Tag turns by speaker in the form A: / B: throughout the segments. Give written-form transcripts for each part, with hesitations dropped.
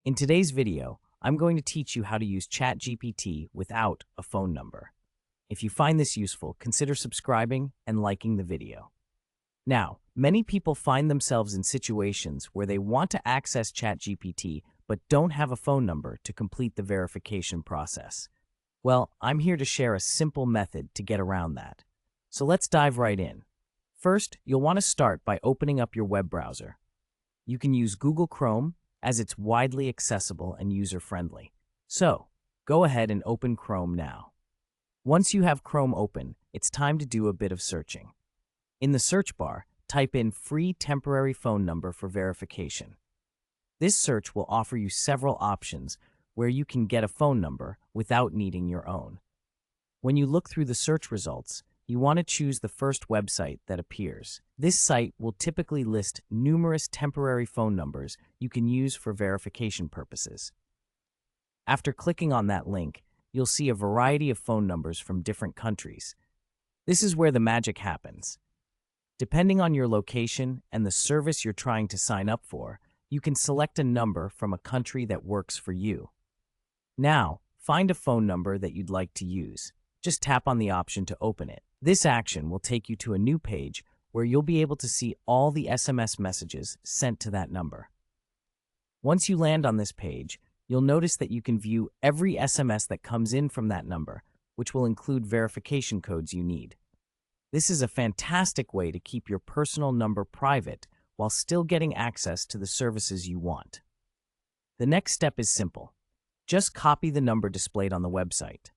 A: In today's video, I'm going to teach you how to use ChatGPT without a phone number. If you find this useful, consider subscribing and liking the video. Now, many people find themselves in situations where they want to access ChatGPT but don't have a phone number to complete the verification process. Well, I'm here to share a simple method to get around that. So let's dive right in. First, you'll want to start by opening up your web browser. You can use Google Chrome as it's widely accessible and user-friendly. So, go ahead and open Chrome now. Once you have Chrome open, it's time to do a bit of searching. In the search bar, type in free temporary phone number for verification. This search will offer you several options where you can get a phone number without needing your own. When you look through the search results, you want to choose the first website that appears. This site will typically list numerous temporary phone numbers you can use for verification purposes. After clicking on that link, you'll see a variety of phone numbers from different countries. This is where the magic happens. Depending on your location and the service you're trying to sign up for, you can select a number from a country that works for you. Now, find a phone number that you'd like to use. Just tap on the option to open it. This action will take you to a new page where you'll be able to see all the SMS messages sent to that number. Once you land on this page, you'll notice that you can view every SMS that comes in from that number, which will include verification codes you need. This is a fantastic way to keep your personal number private while still getting access to the services you want. The next step is simple. Just copy the number displayed on the website.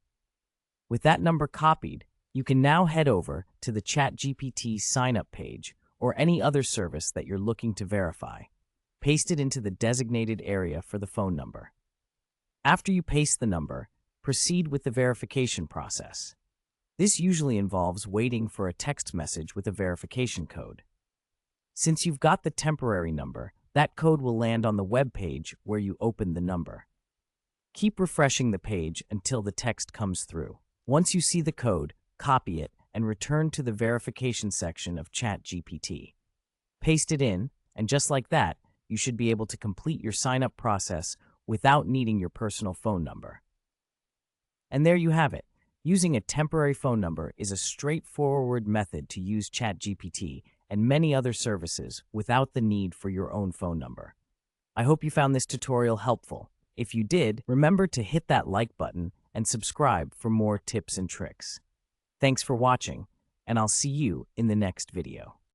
A: With that number copied, you can now head over to the ChatGPT sign-up page or any other service that you're looking to verify. Paste it into the designated area for the phone number. After you paste the number, proceed with the verification process. This usually involves waiting for a text message with a verification code. Since you've got the temporary number, that code will land on the web page where you opened the number. Keep refreshing the page until the text comes through. Once you see the code, copy it and return to the verification section of ChatGPT. Paste it in, and just like that, you should be able to complete your sign-up process without needing your personal phone number. And there you have it. Using a temporary phone number is a straightforward method to use ChatGPT and many other services without the need for your own phone number. I hope you found this tutorial helpful. If you did, remember to hit that like button and subscribe for more tips and tricks. Thanks for watching, and I'll see you in the next video.